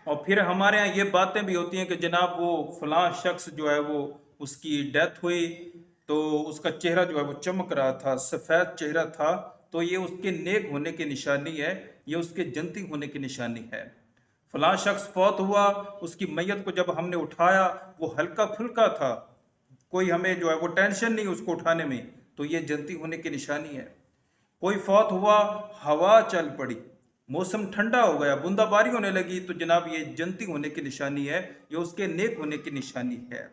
اور پھر ہمارے ہاں یہ باتیں بھی ہوتی ہیں کہ جناب وہ فلاں شخص جو ہے وہ اس کی ڈیتھ ہوئی تو اس کا چہرہ جو ہے وہ چمک رہا تھا، سفید چہرہ تھا، تو یہ اس کے نیک ہونے کی نشانی ہے، یہ اس کے جنتی ہونے کی نشانی ہے۔ فلاں شخص فوت ہوا، اس کی میت کو جب ہم نے اٹھایا وہ ہلکا پھلکا تھا، کوئی ہمیں جو ہے وہ ٹینشن نہیں اس کو اٹھانے میں، تو یہ جنتی ہونے کی نشانی ہے۔ کوئی فوت ہوا، ہوا چل پڑی، موسم ٹھنڈا ہو گیا، بوندا باری ہونے لگی، تو جناب یہ جنتی ہونے کی نشانی ہے، یہ اس کے نیک ہونے کی نشانی ہے۔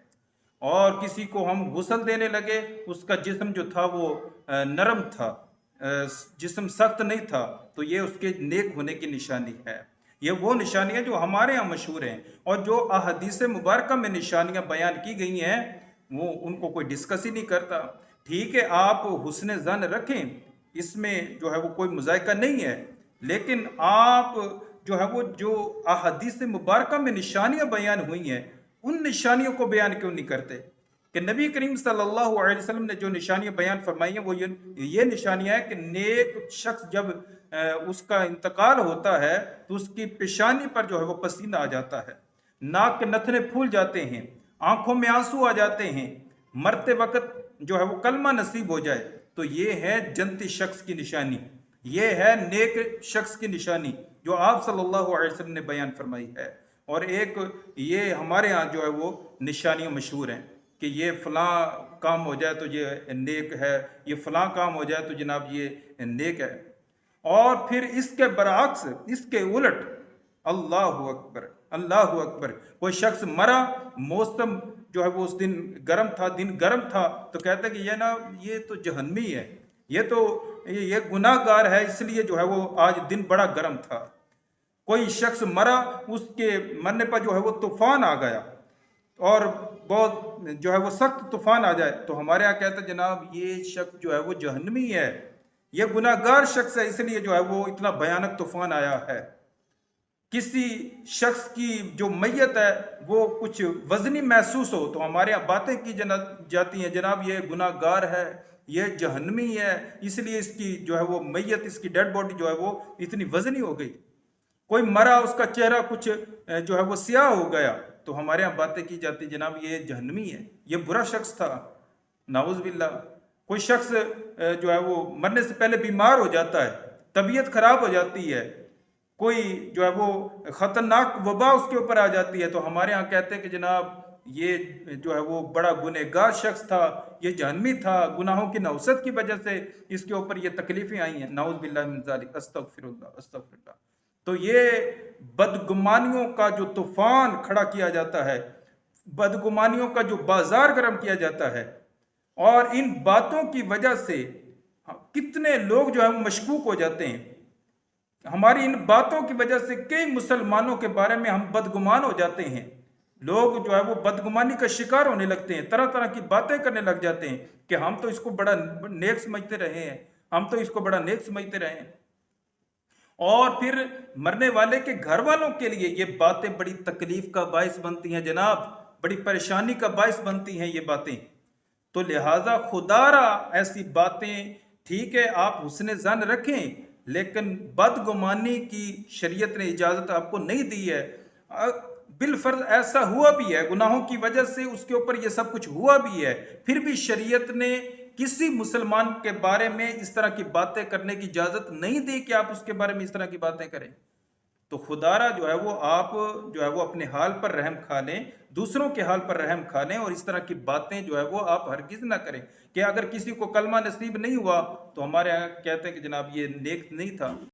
اور کسی کو ہم غسل دینے لگے، اس کا جسم جو تھا وہ نرم تھا، جسم سخت نہیں تھا، تو یہ اس کے نیک ہونے کی نشانی ہے۔ یہ وہ نشانیاں جو ہمارے ہاں مشہور ہیں، اور جو احادیث مبارکہ میں نشانیاں بیان کی گئی ہیں وہ ان کو کوئی ڈسکس ہی نہیں کرتا۔ ٹھیک ہے آپ حسن ظن رکھیں، اس میں جو ہے وہ کوئی مذائقہ نہیں ہے، لیکن آپ جو ہے وہ جو احادیث مبارکہ میں نشانیاں بیان ہوئی ہیں ان نشانیوں کو بیان کیوں نہیں کرتے؟ کہ نبی کریم صلی اللہ علیہ وسلم نے جو نشانیاں بیان فرمائی ہیں وہ یہ نشانیاں ہیں کہ نیک شخص جب اس کا انتقال ہوتا ہے تو اس کی پیشانی پر جو ہے وہ پسینہ آ جاتا ہے، ناک کے نتنے پھول جاتے ہیں، آنکھوں میں آنسو آ جاتے ہیں، مرتے وقت جو ہے وہ کلمہ نصیب ہو جائے، تو یہ ہے جنتی شخص کی نشانی، یہ ہے نیک شخص کی نشانی جو آپ صلی اللہ علیہ وسلم نے بیان فرمائی ہے۔ اور ایک یہ ہمارے ہاں جو ہے وہ نشانیاں مشہور ہیں کہ یہ فلاں کام ہو جائے تو یہ نیک ہے، یہ فلاں کام ہو جائے تو جناب یہ نیک ہے۔ اور پھر اس کے برعکس، اس کے الٹ، اللہ اکبر اللہ اکبر، کوئی شخص مرا، موسم جو ہے وہ اس دن گرم تھا، دن گرم تھا، تو کہتا ہے کہ یہ نا یہ تو جہنمی ہے، یہ تو یہ گناہ گار ہے، اس لیے جو ہے وہ آج دن بڑا گرم تھا۔ کوئی شخص مرا، اس کے مرنے پر جو ہے وہ طوفان آ گیا اور بہت جو ہے وہ سخت طوفان آ جائے، تو ہمارے یہاں کہتے ہیں جناب یہ شخص جو ہے وہ جہنمی ہے، یہ گناہ گار شخص ہے، اس لیے جو ہے وہ اتنا بھیانک طوفان آیا ہے۔ کسی شخص کی جو میت ہے وہ کچھ وزنی محسوس ہو تو ہمارے یہاں باتیں کی جاتی ہیں جناب یہ گناہ گار ہے، یہ جہنمی ہے، اس لیے اس کی جو ہے وہ میت، اس کی ڈیڈ باڈی جو ہے وہ اتنی وزنی ہو گئی۔ کوئی مرا، اس کا چہرہ کچھ جو ہے وہ سیاہ ہو گیا، تو ہمارے یہاں باتیں کی جاتی جناب یہ جہنمی ہے، یہ برا شخص تھا، نعوذ باللہ۔ کوئی شخص جو ہے وہ مرنے سے پہلے بیمار ہو جاتا ہے، طبیعت خراب ہو جاتی ہے، کوئی جو ہے وہ خطرناک وبا اس کے اوپر آ جاتی ہے، تو ہمارے ہاں کہتے ہیں کہ جناب یہ جو ہے وہ بڑا گنہگار شخص تھا، یہ جہنمی تھا، گناہوں کی نوسط کی وجہ سے اس کے اوپر یہ تکلیفیں آئی ہیں، نعوذ باللہ من ذالک، استغفر اللہ استغفر اللہ۔ تو یہ بدگمانیوں کا جو طوفان کھڑا کیا جاتا ہے، بدگمانیوں کا جو بازار گرم کیا جاتا ہے، اور ان باتوں کی وجہ سے کتنے لوگ جو ہے وہ مشکوک ہو جاتے ہیں، ہماری ان باتوں کی وجہ سے کئی مسلمانوں کے بارے میں ہم بدگمان ہو جاتے ہیں، لوگ جو ہے وہ بدگمانی کا شکار ہونے لگتے ہیں، طرح طرح کی باتیں کرنے لگ جاتے ہیں کہ ہم تو اس کو بڑا نیک سمجھتے رہے ہیں، ہم تو اس کو بڑا نیک سمجھتے رہے ہیں۔ اور پھر مرنے والے کے گھر والوں کے لیے یہ باتیں بڑی تکلیف کا باعث بنتی ہیں جناب، بڑی پریشانی کا باعث بنتی ہیں یہ باتیں۔ تو لہٰذا خدا را ایسی باتیں، ٹھیک ہے آپ حسن ظن رکھیں، لیکن بدگمانی کی شریعت نے اجازت آپ کو نہیں دی ہے۔ بالفرض ایسا ہوا بھی ہے، گناہوں کی وجہ سے اس کے اوپر یہ سب کچھ ہوا بھی ہے، پھر بھی شریعت نے کسی مسلمان کے بارے میں اس طرح کی باتیں کرنے کی اجازت نہیں دی کہ آپ اس کے بارے میں اس طرح کی باتیں کریں۔ تو خدا را جو ہے وہ آپ جو ہے وہ اپنے حال پر رحم کھا لیں، دوسروں کے حال پر رحم کھا لیں، اور اس طرح کی باتیں جو ہے وہ آپ ہرگز نہ کریں کہ اگر کسی کو کلمہ نصیب نہیں ہوا تو ہمارے یہاں کہتے ہیں کہ جناب یہ نیک نہیں تھا۔